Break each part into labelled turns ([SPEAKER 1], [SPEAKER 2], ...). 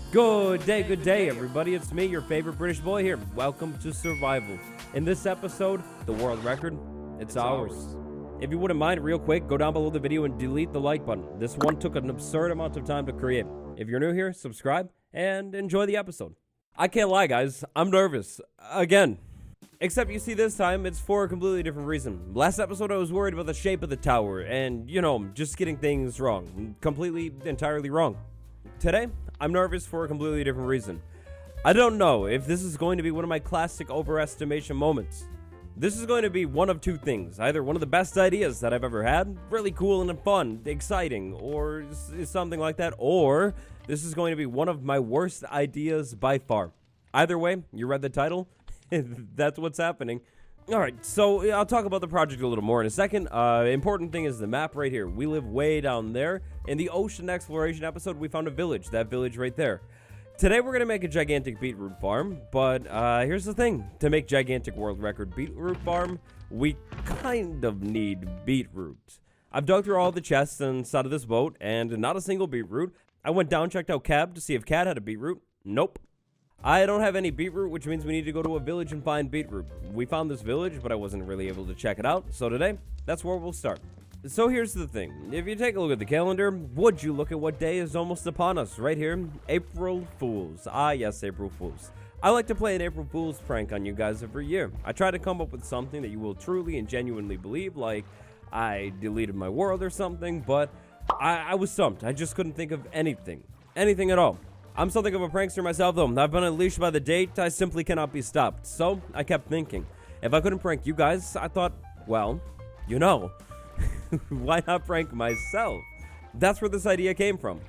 [SPEAKER 1] Good day, everybody. It's me, your favorite British boy here. Welcome to Survival. In this episode, the world record, it's ours. If you wouldn't mind, real quick, go down below the video and delete the like button. This one took an absurd amount of time to create. If you're new here, subscribe and enjoy the episode. I can't lie, guys. I'm nervous. Again. Except you see this time, it's for a completely different reason. Last episode, I was worried about the shape of the tower and, just getting things wrong. Completely, entirely wrong. Today, I'm nervous for a completely different reason. I don't know if this is going to be one of my classic overestimation moments. This is going to be one of two things. Either one of the best ideas that I've ever had, really cool and fun, exciting, or something like that, or this is going to be one of my worst ideas by far. Either way, you read the title, that's what's happening. Alright, so I'll talk about the project a little more in a second. Important thing is the map right here. We live way down there. In the ocean exploration episode, we found a village. That village right there. Today, we're going to make a gigantic beetroot farm. But here's the thing. To make gigantic world record beetroot farm, we kind of need beetroot. I've dug through all the chests inside of this boat, and not a single beetroot. I went down, checked out Cab to see if Cat had a beetroot. Nope. I don't have any beetroot, which means we need to go to a village and find beetroot. We found this village, but I wasn't really able to check it out. So today, that's where we'll start. So here's the thing. If you take a look at the calendar, would you look at what day is almost upon us? Right here, April Fools. Ah, yes, April Fools. I like to play an April Fool's prank on you guys every year. I try to come up with something that you will truly and genuinely believe, like I deleted my world or something, but I was stumped. I just couldn't think of anything. Anything at all. I'm something of a prankster myself, though. I've been unleashed by the date. I simply cannot be stopped. So, I kept thinking, if I couldn't prank you guys, I thought, well, why not prank myself? That's where this idea came from.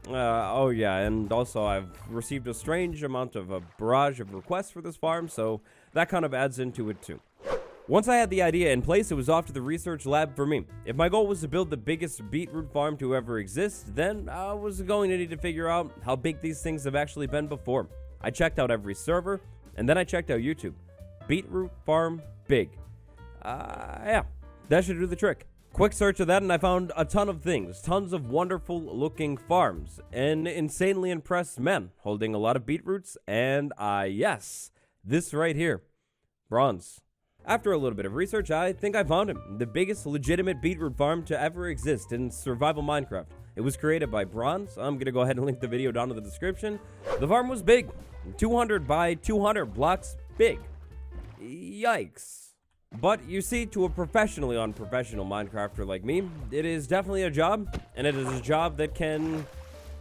[SPEAKER 1] Oh yeah, and also I've received a strange amount of a barrage of requests for this farm, so that kind of adds into it too. Once I had the idea in place, it was off to the research lab for me. If my goal was to build the biggest beetroot farm to ever exist, then I was going to need to figure out how big these things have actually been before. I checked out every server, and then I checked out YouTube. Beetroot farm big. Yeah, that should do the trick. Quick search of that, and I found a ton of things. Tons of wonderful looking farms, and insanely impressed men holding a lot of beetroots, and yes, this right here. Bronze. After a little bit of research, I think I found him. The biggest legitimate beetroot farm to ever exist in survival Minecraft. It was created by Bronze. I'm going to go ahead and link the video down in the description. The farm was big. 200 by 200 blocks big. Yikes. But you see, to a professionally unprofessional Minecrafter like me, it is definitely a job. And it is a job that can,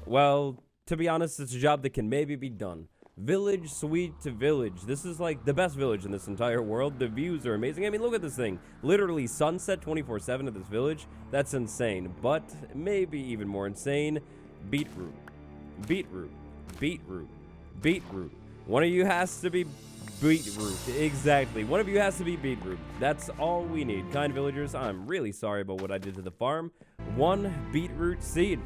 [SPEAKER 1] well, to be honest, it's a job that can maybe be done. Village suite to village. This is like the best village in this entire world. The views are amazing. I mean, look at this thing. Literally sunset 24/7 at this village. That's insane. But maybe even more insane, beetroot. Beetroot. Beetroot. Beetroot. One of you has to be beetroot. Exactly. One of you has to be beetroot. That's all we need. Kind villagers, I'm really sorry about what I did to the farm. One beetroot seed.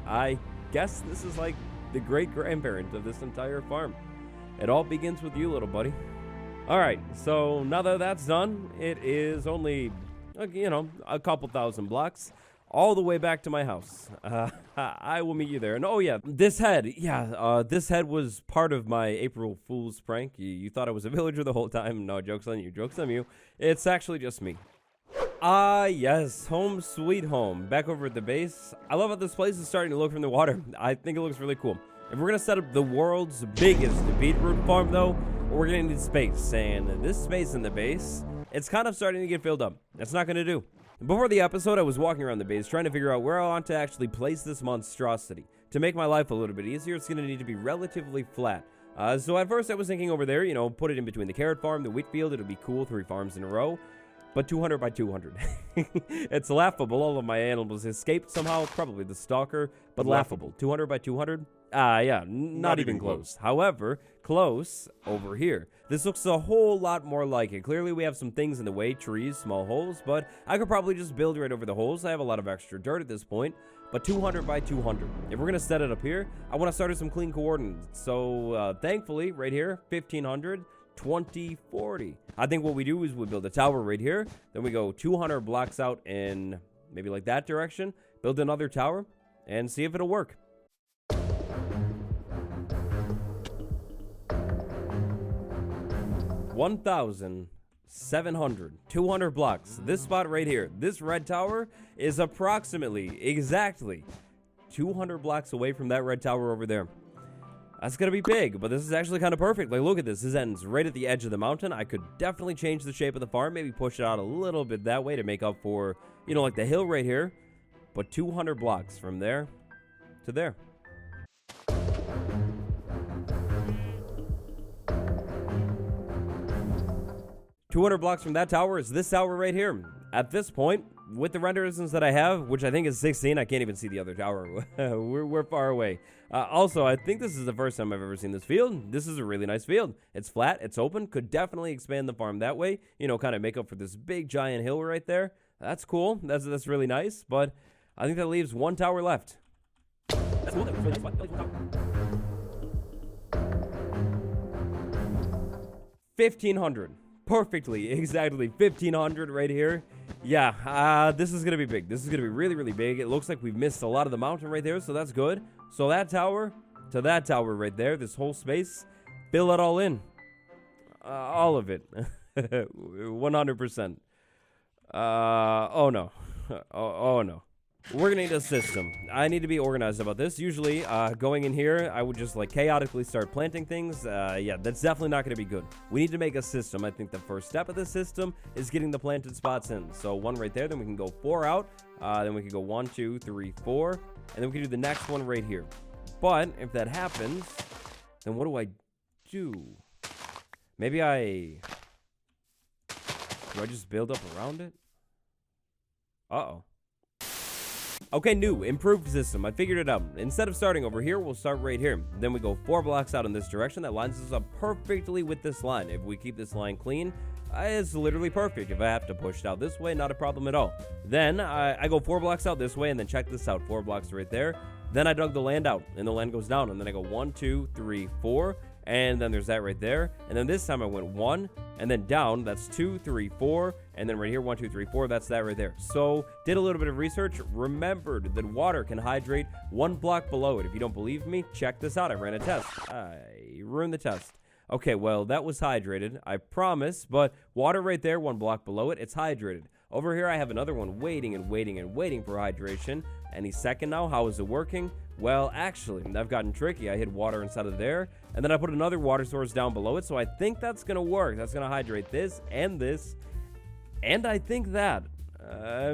[SPEAKER 1] I guess this is like the great-grandparent of this entire farm. It all begins with you, little buddy. Alright, so now that that's done, it is only, a couple thousand blocks all the way back to my house. I will meet you there. And oh yeah, this head. This head was part of my April Fool's prank. You thought I was a villager the whole time. No, joke's on you. Joke's on you. It's actually just me. Yes, home sweet home. Back over at the base. I love how this place is starting to look from the water. I think it looks really cool. If we're gonna set up the world's biggest beetroot farm, though, we're gonna need space. And this space in the base, it's kind of starting to get filled up. That's not gonna do. Before the episode, I was walking around the base trying to figure out where I want to actually place this monstrosity. To make my life a little bit easier, it's gonna need to be relatively flat. So at first I was thinking over there, put it in between the carrot farm, the wheat field. It'll be cool, 3 farms in a row. But 200 by 200. It's laughable. All of my animals escaped somehow. Probably the stalker, but laughable. 200 by 200? Yeah, not even close. However, close over here. This looks a whole lot more like it. Clearly, we have some things in the way, trees, small holes, but I could probably just build right over the holes. I have a lot of extra dirt at this point, but 200 by 200. If we're going to set it up here, I want to start at some clean coordinates. So, thankfully, right here, 1500. 2040. I think what we do is we build a tower right here, then we go 200 blocks out in maybe like that direction, build another tower, and see if it'll work. 1,700, 200 blocks. This spot right here, this red tower is approximately, exactly 200 blocks away from that red tower over there. That's gonna be big, but this is actually kind of perfect. Like, look at this. This ends right at the edge of the mountain. I could definitely change the shape of the farm, maybe push it out a little bit that way to make up for, you know, like the hill right here. But 200 blocks from there to there. $200 blocks from that tower is this tower right here. At this point, with the render distance that I have, which I think is 16, I can't even see the other tower. we're far away. Also, I think this is the first time I've ever seen this field. This is a really nice field. It's flat, it's open, could definitely expand the farm that way. You know, kind of make up for this big giant hill right there. That's cool. That's really nice. But I think that leaves one tower left. That's cool. 1,500. Perfectly, exactly 1,500 right here. Yeah, this is gonna be big. This is gonna be really, really big. It looks like we've missed a lot of the mountain right there, so that's good. So that tower to that tower right there, this whole space, fill it all in. All of it. 100%. Oh no. Oh no. We're gonna need a system. I need to be organized about this. Usually, going in here, I would just like chaotically start planting things. Yeah, that's definitely not gonna be good. We need to make a system. I think the first step of the system is getting the planted spots in. So one right there, then we can go 4 out. Then we can go 1, 2, 3, 4, and then we can do the next one right here. But if that happens, then what do I do? Maybe do I just build up around it? Uh-oh. Okay, new, improved system. I figured it out. Instead of starting over here, we'll start right here. Then we go 4 blocks out in this direction. That lines us up perfectly with this line. If we keep this line clean, it's literally perfect. If I have to push it out this way, not a problem at all. Then I go 4 blocks out this way, and then check this out. 4 blocks right there. Then I dug the land out, and the land goes down. And then I go 1, 2, 3, 4. And then there's that right there. And then this time I went 1 and then down. That's 2, 3, 4. And then right here, 1, 2, 3, 4. That's that right there. So did a little bit of research. Remembered that water can hydrate 1 block below it. If you don't believe me, check this out. I ran a test. I ruined the test. Okay, well, that was hydrated. I promise. But water right there, 1 block below it, it's hydrated. Over here, I have another one waiting and waiting and waiting for hydration. Any second now. How is it working? Well, actually, I've gotten tricky. I hid water inside of there, and then I put another water source down below it, so I think that's going to work. That's going to hydrate this, and I think that.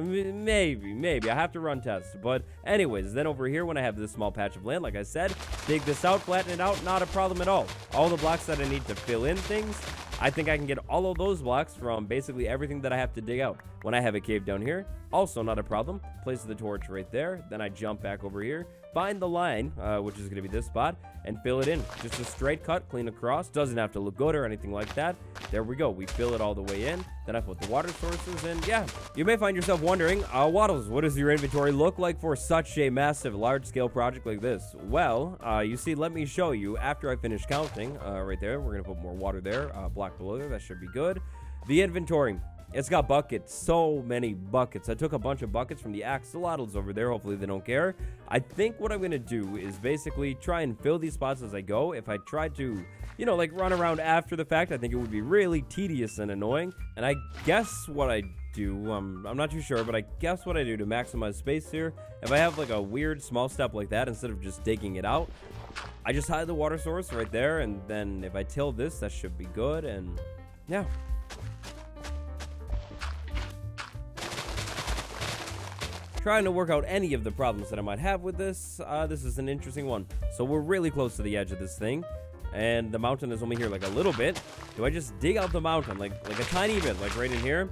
[SPEAKER 1] Maybe. I have to run tests. But anyways, then over here, when I have this small patch of land, like I said, dig this out, flatten it out, not a problem at all. All the blocks that I need to fill in things, I think I can get all of those blocks from basically everything that I have to dig out. When I have a cave down here, also not a problem. Place the torch right there. Then I jump back over here, find the line, which is going to be this spot, and fill it in. Just a straight cut, clean across. Doesn't have to look good or anything like that. There we go. We fill it all the way in. Then I put the water sources in. Yeah, you may find yourself wondering, Waddles, what does your inventory look like for such a massive, large-scale project like this? Well, you see, let me show you. After I finish counting, right there, we're going to put more water there, block below there. That should be good. The inventory. It's got buckets, so many buckets. I took a bunch of buckets from the axolotls over there. Hopefully they don't care. I think what I'm going to do is basically try and fill these spots as I go. If I try to, you know, like run around after the fact, I think it would be really tedious and annoying. And I guess what I do, I'm not too sure, but I guess what I do to maximize space here, if I have like a weird small step like that, instead of just digging it out, I just hide the water source right there. And then if I till this, that should be good. And yeah. Trying to work out any of the problems that I might have with this. This is an interesting one. So we're really close to the edge of this thing, and the mountain is only here like a little bit. Do I just dig out the mountain like a tiny bit, like right in here?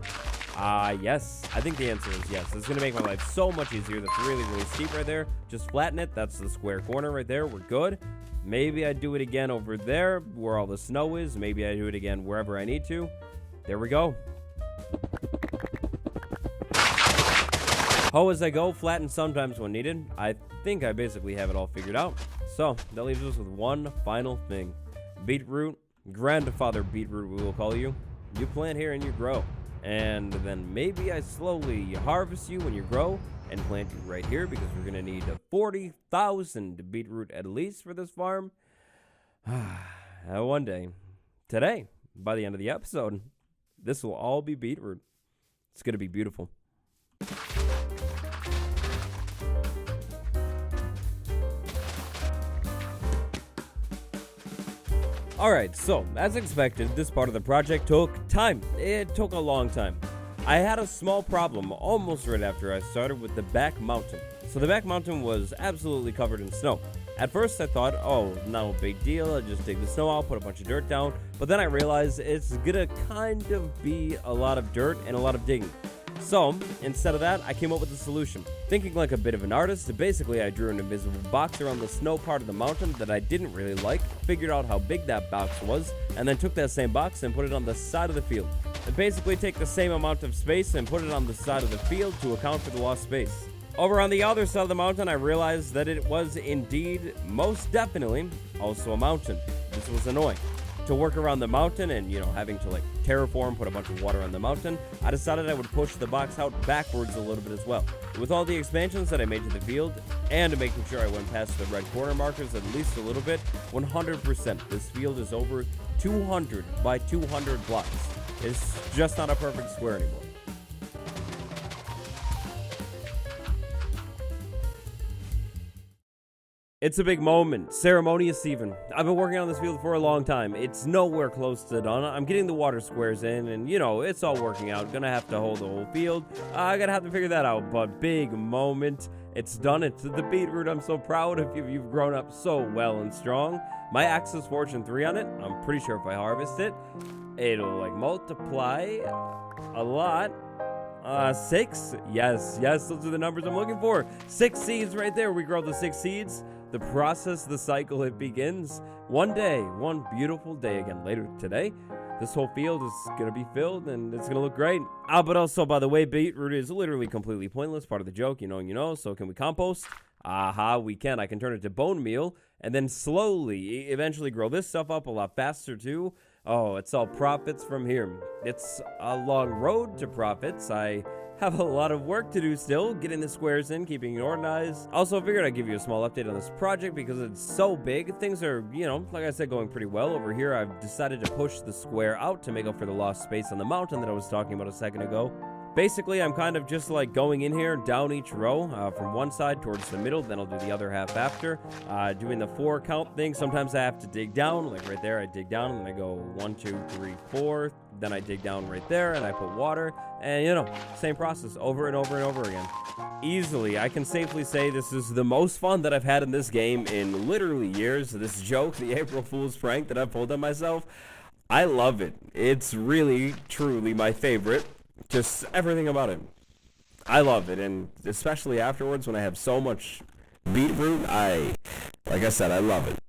[SPEAKER 1] Yes. I think the answer is yes. It's gonna make my life so much easier. That's really, really steep right there. Just flatten it. That's the square corner right there. We're good. Maybe I do it again over there where all the snow is. Maybe I do it again wherever I need to. There we go. Hoe as I go, flatten sometimes when needed. I think I basically have it all figured out. So, that leaves us with one final thing. Beetroot, grandfather Beetroot we will call you. You plant here and you grow. And then maybe I slowly harvest you when you grow and plant you right here, because we're going to need 40,000 beetroot at least for this farm. One day. Today. by the end of the episode, this will all be beetroot. It's going to be beautiful. Alright, so, as expected, this part of the project took time. It took a long time. I had a small problem almost right after I started with the back mountain. So the back mountain was absolutely covered in snow. At first I thought, oh, no big deal, I'll just dig the snow out, put a bunch of dirt down. But then I realized it's gonna kind of be a lot of dirt and a lot of digging. So, instead of that, I came up with a solution. Thinking like a bit of an artist, basically I drew an invisible box around the snow part of the mountain that I didn't really like, figured out how big that box was, and then took that same box and put it on the side of the field. And basically take the same amount of space and put it on the side of the field to account for the lost space. Over on the other side of the mountain, I realized that it was indeed, most definitely, also a mountain. This was annoying. To work around the mountain and, having to like terraform, put a bunch of water on the mountain, I decided I would push the box out backwards a little bit as well. With all the expansions that I made to the field, and making sure I went past the red corner markers at least a little bit, 100%, this field is over 200 by 200 blocks. It's just not a perfect square anymore. It's a big moment, ceremonious even. I've been working on this field for a long time. It's nowhere close to done. I'm getting the water squares in and, it's all working out. Gonna have to hold the whole field. I gotta have to figure that out, but big moment. It's done. It's the beetroot. I'm so proud of you. You've grown up so well and strong. My axe is Fortune 3 on it. I'm pretty sure if I harvest it, it'll multiply a lot. 6. Yes, those are the numbers I'm looking for. 6 seeds right there. We grow the 6 seeds. The process, the cycle, it begins. One day, one beautiful day again later today, this whole field is going to be filled and it's going to look great. But also, by the way, beetroot is literally completely pointless. Part of the joke, so can we compost? We can. I can turn it to bone meal and then slowly, eventually grow this stuff up a lot faster too. Oh, it's all profits from here. It's a long road to profits. I have a lot of work to do still, getting the squares in, keeping it organized. Also, figured I'd give you a small update on this project because it's so big. Things are, like I said, going pretty well. Over here, I've decided to push the square out to make up for the lost space on the mountain that I was talking about a second ago. Basically, I'm kind of just like going in here, down each row, from one side towards the middle, then I'll do the other half after. Doing the 4 count thing, sometimes I have to dig down, like right there, I dig down, and then I go 1, 2, 3, 4, then I dig down right there, and I put water, and same process over and over and over again. Easily, I can safely say this is the most fun that I've had in this game in literally years. This joke, the April Fool's prank that I've pulled on myself, I love it. It's really, truly my favorite. Just everything about it. I love it, and especially afterwards when I have so much beetroot, like I said, I love it.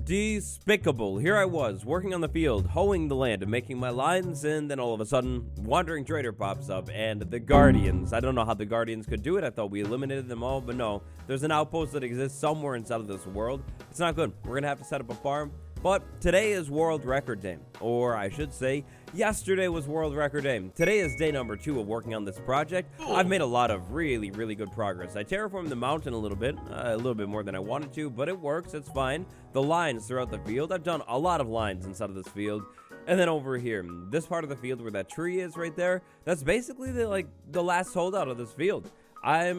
[SPEAKER 1] Despicable. Here I was, working on the field, hoeing the land and making my lines, and then all of a sudden, Wandering Trader pops up, and the Guardians. I don't know how the Guardians could do it. I thought we eliminated them all, but no. There's an outpost that exists somewhere inside of this world. It's not good. We're gonna have to set up a farm. But today is World Record Day, or I should say, yesterday was World Record Day. Today is day number 2 of working on this project. I've made a lot of really, really good progress. I terraformed the mountain a little bit more than I wanted to, but it works, it's fine. The lines throughout the field, I've done a lot of lines inside of this field. And then over here, this part of the field where that tree is right there, that's basically the last holdout of this field. I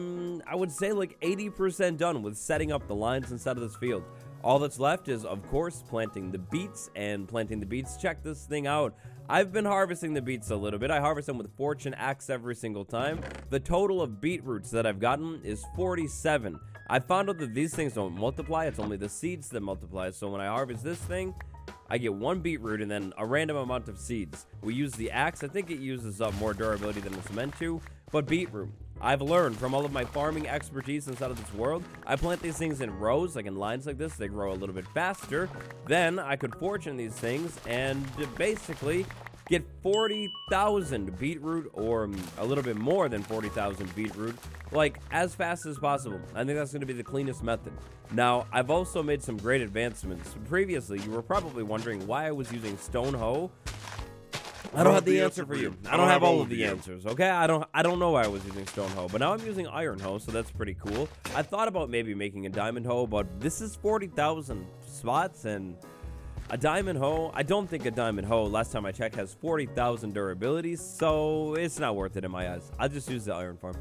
[SPEAKER 1] would say 80% done with setting up the lines inside of this field. All that's left is, of course, planting the beets, and planting the beets. Check this thing out. I've been harvesting the beets a little bit. I harvest them with Fortune Axe every single time. The total of beetroots that I've gotten is 47. I found out that these things don't multiply. It's only the seeds that multiply. So when I harvest this thing, I get 1 beetroot and then a random amount of seeds. We use the axe. I think it uses up more durability than it's meant to, but beetroot. I've learned from all of my farming expertise inside of this world, I plant these things in rows, like in lines like this, they grow a little bit faster. Then I could fortune these things and basically get 40,000 beetroot, or a little bit more than 40,000 beetroot, as fast as possible. I think that's going to be the cleanest method. Now, I've also made some great advancements. Previously, you were probably wondering why I was using stone hoe. I don't have the answer for you. I don't have all of the answers, okay? I don't know why I was using stone hoe, but now I'm using iron hoe, so that's pretty cool. I thought about maybe making a diamond hoe, but this is 40,000 spots, and A diamond hoe? I don't think a diamond hoe, last time I checked, has 40,000 durability, so it's not worth it in my eyes. I'll just use the iron farm.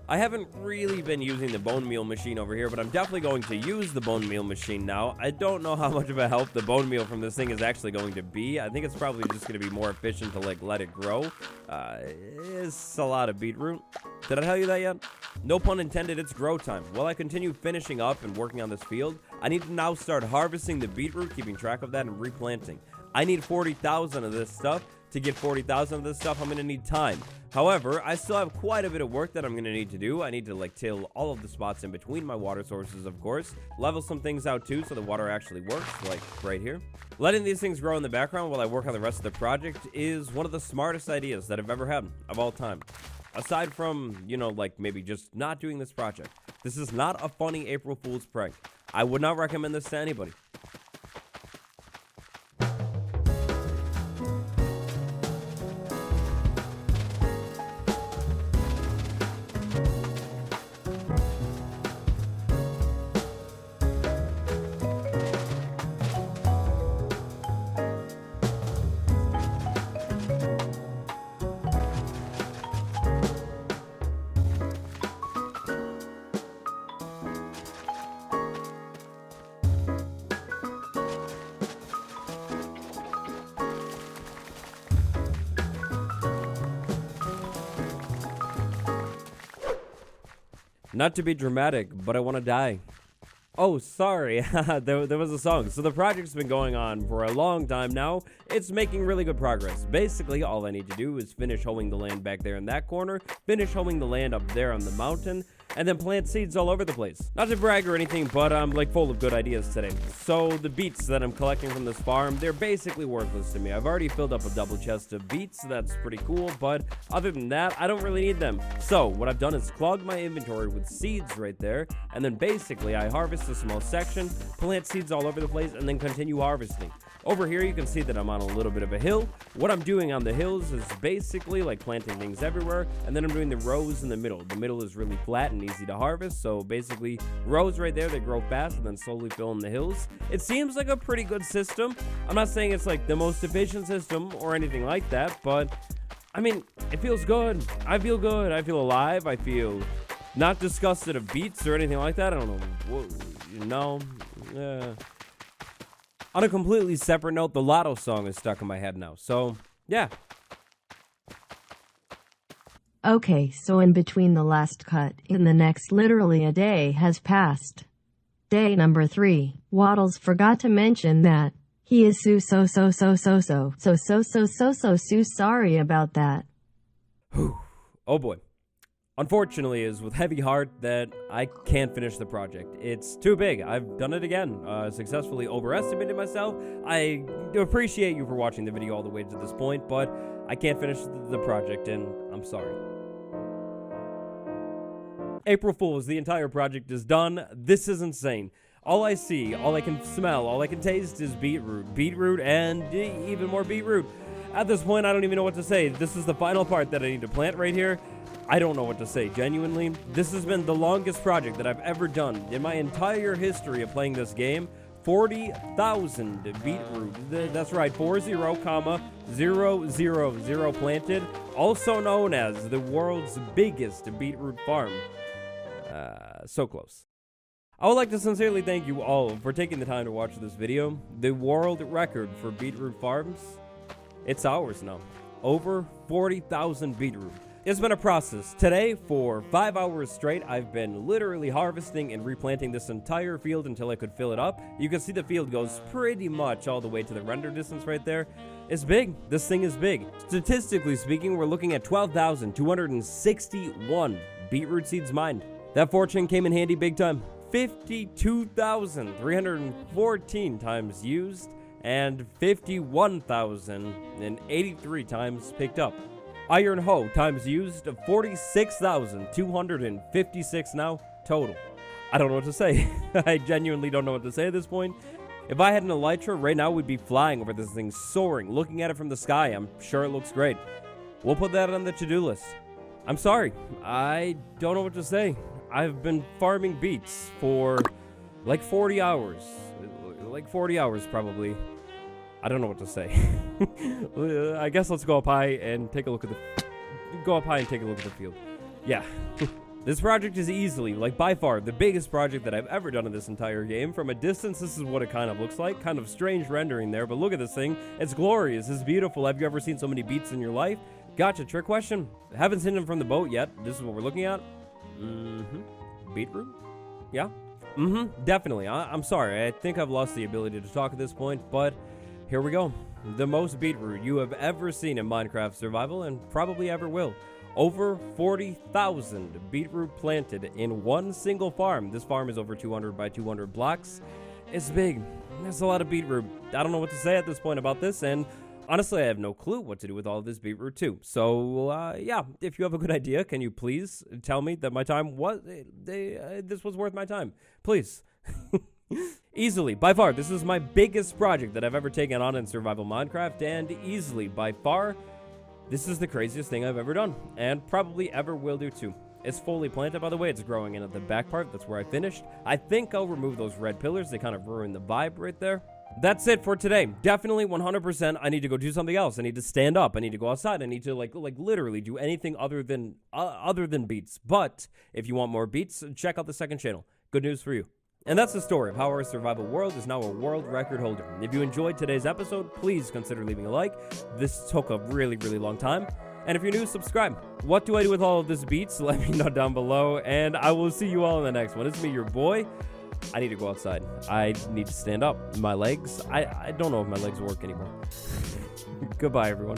[SPEAKER 1] I haven't really been using the bone meal machine over here, but I'm definitely going to use the bone meal machine now. I don't know how much of a help the bone meal from this thing is actually going to be. I think it's probably just going to be more efficient to, like, let it grow. It's a lot of beetroot. Did I tell you that yet? No pun intended, it's grow time. While I continue finishing up and working on this field, I need to now start harvesting the beetroot, keeping track of that, and replanting. I need 40,000 of this stuff. To get 40,000 of this stuff, I'm going to need time. However, I still have quite a bit of work that I'm going to need to do. I need to, like, till all of the spots in between my water sources, of course. Level some things out, too, so the water actually works, like right here. Letting these things grow in the background while I work on the rest of the project is one of the smartest ideas that I've ever had of all time. Aside from, you know, like, maybe just not doing this project. This is not a funny April Fool's prank. I would not recommend this to anybody. Not to be dramatic, but I want to die. Oh, sorry. there was a song. So the project's been going on for a long time now. It's making really good progress. Basically, all I need to do is finish hoeing the land back there in that corner, finish hoeing the land up there on the mountain, and then plant seeds all over the place. Not to brag or anything, but I'm like full of good ideas today. So the beets that I'm collecting from this farm, they're basically worthless to me. I've already filled up a double chest of beets, so that's pretty cool, but other than that, I don't really need them. So what I've done is clogged my inventory with seeds right there, and then basically I harvest a small section, plant seeds all over the place, and then continue harvesting. Over here, you can see that I'm on a little bit of a hill. What I'm doing on the hills is basically like planting things everywhere, and then I'm doing the rows in the middle. The middle is really flat and easy to harvest, so basically rows right there, they grow fast and then slowly fill in the hills. It seems like a pretty good system. I'm not saying it's like the most efficient system or anything like that, but I mean, it feels good. I feel good. I feel alive. I feel not disgusted of beets or anything like that. I don't know. Whoa, no. On a completely separate note, the Lotto song is stuck in my head now. So, yeah.
[SPEAKER 2] Okay, so in between the last cut, in the next literally a day has passed. Day number 3. Waddles forgot to mention that he is so sorry about that.
[SPEAKER 1] Oh boy. Unfortunately, is with heavy heart that I can't finish the project. It's too big. I've done it again. Successfully overestimated myself. I appreciate you for watching the video all the way to this point, but I can't finish the project, and I'm sorry. April Fools, the entire project is done. This is insane. All I see, all I can smell, all I can taste is beetroot. Beetroot and even more beetroot. At this point, I don't even know what to say. This is the final part that I need to plant right here. I don't know what to say, genuinely. This has been the longest project that I've ever done in my entire history of playing this game. 40,000 beetroot. That's right, 40,000 planted, also known as the world's biggest beetroot farm. So close. I would like to sincerely thank you all for taking the time to watch this video. The world record for beetroot farms, it's ours now. Over 40,000 beetroot. It's been a process. Today, for 5 hours straight, I've been literally harvesting and replanting this entire field until I could fill it up. You can see the field goes pretty much all the way to the render distance right there. It's big. This thing is big. Statistically speaking, we're looking at 12,261 beetroot seeds mined. That fortune came in handy big time. 52,314 times used and 51,083 times picked up. Iron hoe times used of 46,256 now total. I don't know what to say. I genuinely don't know what to say at this point. If I had an elytra right now, we'd be flying over this thing, soaring, looking at it from the sky. I'm sure it looks great. We'll put that on the to-do list. I'm sorry. I don't know what to say. I've been farming beets for like 40 hours. Like 40 hours probably. I don't know what to say. I guess let's go up high and take a look at the field. Yeah. This project is easily, like by far, the biggest project that I've ever done in this entire game. From a distance, this is what it kind of looks like. Kind of strange rendering there, but look at this thing. It's glorious. It's beautiful. Have you ever seen so many beets in your life? Gotcha. Trick question. Haven't seen them from the boat yet. This is what we're looking at. Beetroot? Yeah? Definitely. I'm sorry. I think I've lost the ability to talk at this point, but here we go. The most beetroot you have ever seen in Minecraft Survival and probably ever will. Over 40,000 beetroot planted in one single farm. This farm is over 200 by 200 blocks. It's big. That's a lot of beetroot. I don't know what to say at this point about this, and honestly, I have no clue what to do with all of this beetroot too. So, yeah, if you have a good idea, can you please tell me that my time was, this was worth my time? Please. Easily, by far, this is my biggest project that I've ever taken on in Survival Minecraft, and easily, by far, this is the craziest thing I've ever done, and probably ever will do too. It's fully planted, by the way. It's growing in at the back part. That's where I finished. I think I'll remove those red pillars. They kind of ruin the vibe right there. That's it for today. Definitely 100%. I need to go do something else. I need to stand up. I need to go outside. I need to like literally do anything other than beets. But if you want more beets, check out the second channel. Good news for you. And that's the story of how our survival world is now a world record holder. If you enjoyed today's episode, please consider leaving a like. This took a really, really long time. And if you're new, subscribe. What do I do with all of this beets? Let me know down below. And I will see you all in the next one. It's me, your boy. I need to go outside. I need to stand up. My legs, I don't know if my legs work anymore. Goodbye, everyone.